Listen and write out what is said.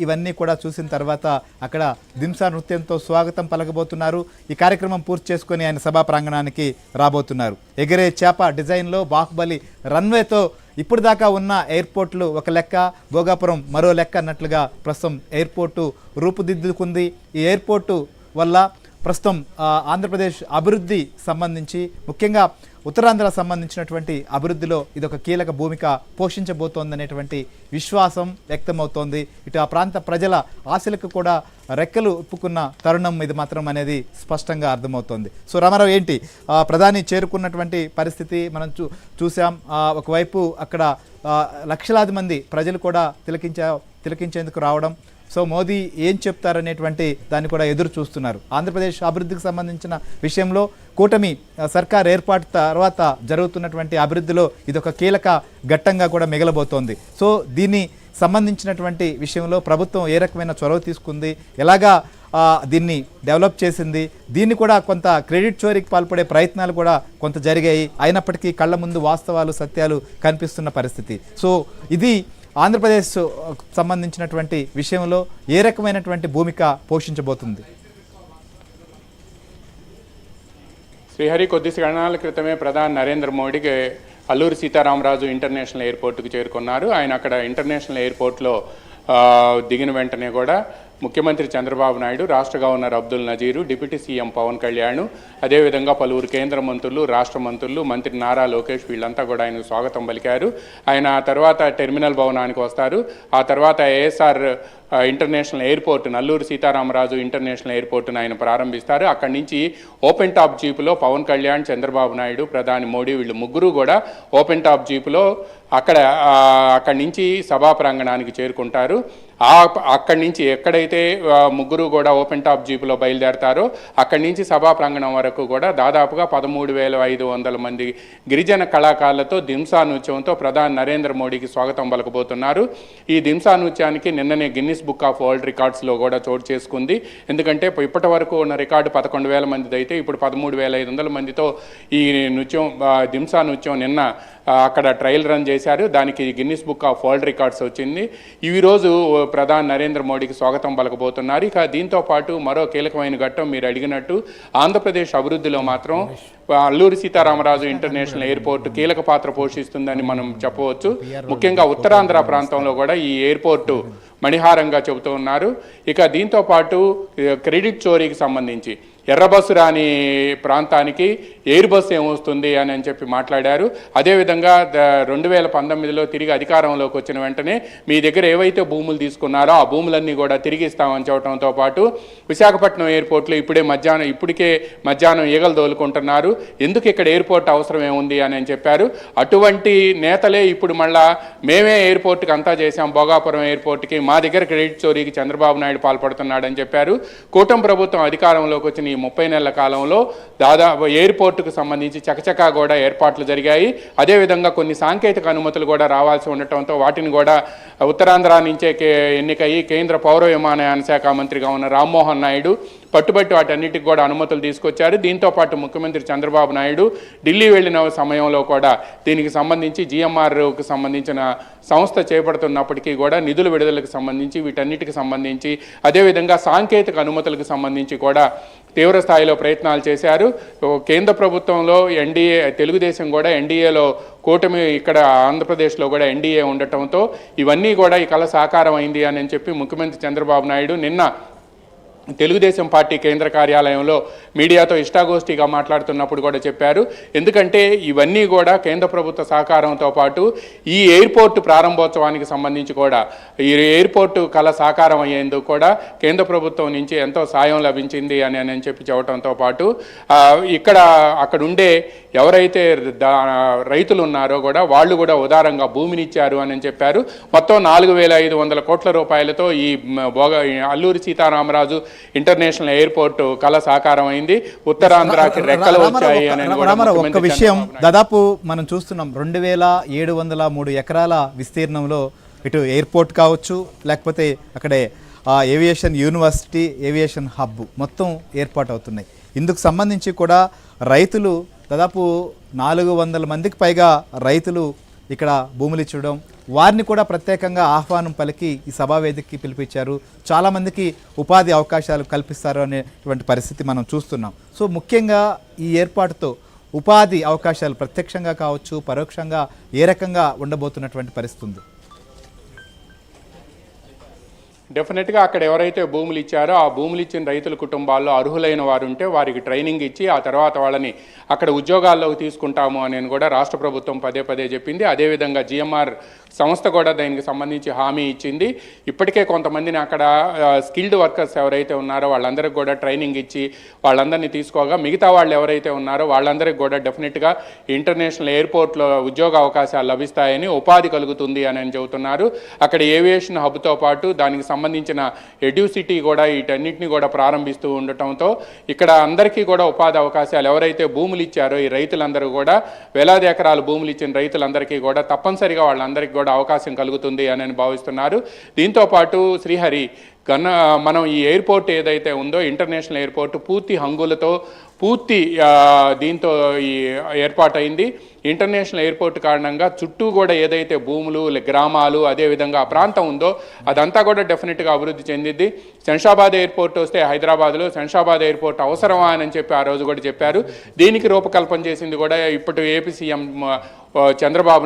ఇవన్నీ కూడా చూసిన తర్వాత అక్కడ దింసా నృత్యంతో స్వాగతం పలకబోతున్నారు. ఈ కార్యక్రమం పూర్తి చేసుకుని ఆయన సభా ప్రాంగణానికి రాబోతున్నారు. ఎగిరే చేప డిజైన్లో బాహుబలి రన్వేతో ఇప్పుడు దాకా ఉన్న ఎయిర్పోర్ట్లు ఒక లెక్క, భోగాపురం మరో లెక్క అన్నట్లుగా ప్రస్తుతం ఎయిర్పోర్టు రూపుదిద్దుకుంది. ఈ ఎయిర్పోర్టు వల్ల ప్రస్తుతం ఆంధ్రప్రదేశ్ అభివృద్ధి సంబంధించి, ముఖ్యంగా ఉత్తరాంధ్ర సంబంధించినటువంటి అభివృద్ధిలో ఇదొక కీలక భూమిక పోషించబోతోందనేటువంటి విశ్వాసం వ్యక్తమవుతోంది. ఇటు ఆ ప్రాంత ప్రజల ఆశలకు కూడా రెక్కలు ఉప్పుకున్న తరుణం ఇది మాత్రం అనేది స్పష్టంగా అర్థమవుతోంది. సో రామారావు, ఏంటి ప్రధాని చేరుకున్నటువంటి పరిస్థితి మనం చూసాం. ఒకవైపు అక్కడ లక్షలాది మంది ప్రజలు కూడా తిలకించేందుకు రావడం, సో మోదీ ఏం చెప్తారనేటువంటి దాన్ని కూడా ఎదురు చూస్తున్నారు. ఆంధ్రప్రదేశ్ అభివృద్ధికి సంబంధించిన విషయంలో కూటమి సర్కార్ ఏర్పాటు తర్వాత జరుగుతున్నటువంటి అభివృద్ధిలో ఇదొక కీలక ఘట్టంగా కూడా మిగలబోతోంది. సో దీన్ని సంబంధించినటువంటి విషయంలో ప్రభుత్వం ఏ రకమైన చొరవ తీసుకుంది, ఎలాగా దీన్ని డెవలప్ చేసింది, దీన్ని కూడా కొంత క్రెడిట్ చోరీకి పాల్పడే ప్రయత్నాలు కూడా కొంత జరిగాయి. అయినప్పటికీ కళ్ళ ముందు వాస్తవాలు, సత్యాలు కనిపిస్తున్న పరిస్థితి. సో ఇది ఆంధ్రప్రదేశ్ సంబంధించినటువంటి విషయంలో ఏ రకమైనటువంటి భూమిక పోషించబోతుంది? శ్రీహరి, కొద్ది క్షణాల క్రితమే ప్రధాని నరేంద్ర మోడీకి అల్లూరి సీతారామరాజు ఇంటర్నేషనల్ ఎయిర్పోర్టుకు చేరుకున్నారు. ఆయన అక్కడ ఇంటర్నేషనల్ ఎయిర్పోర్ట్లో దిగిన వెంటనే కూడా ముఖ్యమంత్రి చంద్రబాబు నాయుడు, రాష్ట్ర governor Abdul Nazeer, deputy CM Pawan Kalyan, అదేవిధంగా పలువురు కేంద్ర మంత్రులు, రాష్ట్ర మంత్రులు, మంత్రి నారా లోకేష్ వీళ్ళంతా కూడా ఆయనకు స్వాగతం పలికారు. ఆయన ఆ తర్వాత టెర్మినల్ భవనానికి వస్తారు. ఆ తర్వాత ASR international airport, Alluri Sitaramaraju international ఎయిర్పోర్ట్ను ఆయన ప్రారంభిస్తారు. అక్కడి నుంచి ఓపెన్ టాప్ జీపులో పవన్ కళ్యాణ్, చంద్రబాబు నాయుడు, ప్రధాని మోడీ వీళ్ళు ముగ్గురు కూడా ఓపెన్ టాప్ జీపులో అక్కడి నుంచి సభా ప్రాంగణానికి చేరుకుంటారు. అక్కడి నుంచి ఎక్కడైతే ముగ్గురు కూడా ఓపెన్ టాప్ జీపులో బయలుదేరతారో అక్కడి నుంచి సభా ప్రాంగణం వరకు కూడా దాదాపుగా 13,500 మంది గిరిజన కళాకారులతో దింసా నృత్యంతో ప్రధాని నరేంద్ర మోడీకి స్వాగతం పలకబోతున్నారు. ఈ దింసా నృత్యానికి నిన్ననే గిన్నిస్ బుక్ ఆఫ్ వరల్డ్ రికార్డ్స్లో కూడా చోటు చేసుకుంది. ఎందుకంటే ఇప్పటి వరకు ఉన్న రికార్డు 11,000 మందిది అయితే ఇప్పుడు 13,500 మందితో ఈ దింసా నృత్యం నిన్న అక్కడ ట్రయల్ రన్ చేశారు. దానికి Guinness book of world records వచ్చింది. ఈరోజు ప్రధాని నరేంద్ర మోడీకి స్వాగతం పలకబోతున్నారు. ఇక దీంతో పాటు మరో కీలకమైన ఘట్టం మీరు అడిగినట్టు ఆంధ్రప్రదేశ్ అభివృద్ధిలో మాత్రం అల్లూరి సీతారామరాజు ఇంటర్నేషనల్ ఎయిర్పోర్ట్ కీలక పాత్ర పోషిస్తుందని మనం చెప్పవచ్చు. ముఖ్యంగా ఉత్తరాంధ్ర ప్రాంతంలో కూడా ఈ ఎయిర్పోర్టు మణిహారంగా చెబుతూ ఉన్నారు. ఇక దీంతో పాటు క్రెడిట్ చోరీకి సంబంధించి ఎర్రబస్సు రాని ప్రాంతానికి ఎయిర్ బస్సు ఏమొస్తుంది అని చెప్పి మాట్లాడారు. అదేవిధంగా 2019లో తిరిగి అధికారంలోకి వచ్చిన వెంటనే మీ దగ్గర ఏవైతే భూములు తీసుకున్నారో ఆ భూములన్నీ కూడా తిరిగి ఇస్తామని చెప్పడంతో పాటు విశాఖపట్నం ఎయిర్పోర్ట్లో ఇప్పటికే మధ్యాహ్నం ఈగలు తోలుకుంటున్నారు. ఎందుకు ఇక్కడ ఎయిర్పోర్ట్ అవసరం ఏముంది అని చెప్పారు. అటువంటి నేతలే ఇప్పుడు మళ్ళా మేమే ఎయిర్పోర్ట్కి అంతా చేశాం, భోగాపురం ఎయిర్పోర్ట్కి మా దగ్గర క్రెడిట్ చోరీకి చంద్రబాబు నాయుడు పాల్పడుతున్నాడని చెప్పారు. కూటమి ప్రభుత్వం అధికారంలోకి వచ్చిన 30 నెలల కాలంలో దాదాపు ఎయిర్పోర్టుకు సంబంధించి చకచకా కూడా ఏర్పాట్లు జరిగాయి. అదేవిధంగా కొన్ని సాంకేతిక అనుమతులు కూడా రావాల్సి ఉండటంతో వాటిని కూడా ఉత్తరాంధ్ర నుంచే ఎన్నికయ్యి కేంద్ర పౌర విమానయాన శాఖ మంత్రిగా ఉన్న రామ్మోహన్ నాయుడు పట్టుబట్టి వాటన్నిటికి కూడా అనుమతులు తీసుకొచ్చారు. దీంతో పాటు ముఖ్యమంత్రి చంద్రబాబు నాయుడు ఢిల్లీ వెళ్ళిన సమయంలో కూడా దీనికి సంబంధించి జిఎంఆర్కు సంబంధించిన సంస్థ చేపడుతున్నప్పటికీ కూడా నిధుల విడుదలకు సంబంధించి వీటన్నిటికి సంబంధించి అదేవిధంగా సాంకేతిక అనుమతులకు సంబంధించి కూడా తీవ్ర స్థాయిలో ప్రయత్నాలు చేశారు. కేంద్ర ప్రభుత్వంలో ఎన్డీఏ, తెలుగుదేశం కూడా ఎన్డీఏలో కూటమి, ఇక్కడ ఆంధ్రప్రదేశ్లో కూడా ఎన్డీఏ ఉండటంతో ఇవన్నీ కూడా ఈ కళ సాకారం అయింది అని చెప్పి ముఖ్యమంత్రి చంద్రబాబు నాయుడు నిన్న తెలుగుదేశం పార్టీ కేంద్ర కార్యాలయంలో మీడియాతో ఇష్టాగోష్ఠిగా మాట్లాడుతున్నప్పుడు కూడా చెప్పారు. ఎందుకంటే ఇవన్నీ కూడా కేంద్ర ప్రభుత్వ సహకారంతో పాటు ఈ ఎయిర్పోర్టు ప్రారంభోత్సవానికి సంబంధించి కూడా ఈ ఎయిర్పోర్టు కళ సాకారం అయ్యేందుకు కూడా కేంద్ర ప్రభుత్వం నుంచి ఎంతో సాయం లభించింది అని చెప్పి చెప్పడంతో పాటు అక్కడ ఉండే ఎవరైతే రైతులు ఉన్నారో కూడా వాళ్ళు కూడా ఉదారంగా భూమినిచ్చారు అని చెప్పారు. మొత్తం 4,500 కోట్ల రూపాయలతో ఈ అల్లూరి సీతారామరాజు ఇంటర్నేషనల్ ఎయిర్పోర్ట్ కళ సాకారం అయింది. ఉత్తరాంధ్రకి రెక్కలు వచ్చాయి అని ఒక విషయం దాదాపు మనం చూస్తున్నాం. 2,703 ఎకరాల విస్తీర్ణంలో ఇటు ఎయిర్పోర్ట్ కావచ్చు, లేకపోతే అక్కడే ఏవియేషన్ యూనివర్సిటీ, ఏవియేషన్ హబ్ మొత్తం ఏర్పాటు అవుతున్నాయి. ఇందుకు సంబంధించి కూడా రైతులు దాదాపు 400 మందికి పైగా రైతులు ఇక్కడ భూములు ఇచ్చడం, వారిని కూడా ప్రత్యేకంగా ఆహ్వానం పలికి ఈ సభా వేదికకి పిలిపించారు. చాలామందికి ఉపాధి అవకాశాలు కల్పిస్తారు అనేటువంటి పరిస్థితి మనం చూస్తున్నాం. సో ముఖ్యంగా ఈ ఏర్పాటుతో ఉపాధి అవకాశాలు ప్రత్యక్షంగా కావచ్చు, పరోక్షంగా ఏ రకంగా ఉండబోతున్నటువంటి పరిస్థితి ఉంది? డెఫినెట్గా అక్కడ ఎవరైతే భూములు ఇచ్చారో ఆ భూములు ఇచ్చిన రైతుల కుటుంబాల్లో అర్హులైన వారు ఉంటే వారికి ట్రైనింగ్ ఇచ్చి ఆ తర్వాత వాళ్ళని అక్కడ ఉద్యోగాల్లోకి తీసుకుంటాము అని కూడా రాష్ట్ర ప్రభుత్వం పదే పదే చెప్పింది. అదేవిధంగా జిఎంఆర్ సంస్థ కూడా దానికి సంబంధించి హామీ ఇచ్చింది. ఇప్పటికే కొంతమందిని అక్కడ స్కిల్డ్ వర్కర్స్ ఎవరైతే ఉన్నారో వాళ్ళందరికీ కూడా ట్రైనింగ్ ఇచ్చి వాళ్ళందరినీ తీసుకోగా మిగతా వాళ్ళు ఎవరైతే ఉన్నారో వాళ్ళందరికీ కూడా డెఫినెట్గా ఇంటర్నేషనల్ ఎయిర్పోర్ట్లో ఉద్యోగ అవకాశాలు లభిస్తాయని, ఉపాధి కలుగుతుంది అని చెబుతున్నారు. అక్కడ ఏవియేషన్ హబ్తో పాటు దానికి సంబంధించిన ఎడ్యూసిటీ కూడా వీటన్నిటిని కూడా ప్రారంభిస్తూ ఉండటంతో ఇక్కడ అందరికీ కూడా ఉపాధి అవకాశాలు, ఎవరైతే భూములు ఇచ్చారో ఈ రైతులందరూ కూడా వేలాది ఎకరాలు భూములు ఇచ్చిన రైతులందరికీ కూడా తప్పనిసరిగా వాళ్ళందరికీ కూడా అవకాశం కలుగుతుంది అని భావిస్తున్నారు. దీంతోపాటు శ్రీహరి మనం ఈ ఎయిర్పోర్ట్ ఏదైతే ఉందో ఇంటర్నేషనల్ ఎయిర్పోర్ట్ పూర్తి హంగులతో దీంతో ఈ ఏర్పాటైంది. ఇంటర్నేషనల్ ఎయిర్పోర్ట్ కారణంగా చుట్టూ కూడా ఏదైతే భూములు, గ్రామాలు, అదేవిధంగా ఆ ప్రాంతం ఉందో అదంతా కూడా డెఫినెట్గా అభివృద్ధి చెందింది. శంషాబాద్ ఎయిర్పోర్ట్ వస్తే హైదరాబాద్లో శంషాబాద్ ఎయిర్పోర్ట్ అవసరమా అని చెప్పి ఆ రోజు కూడా చెప్పారు. దీనికి రూపకల్పన చేసింది కూడా ఇప్పుడు ఏపీ సీఎం చంద్రబాబు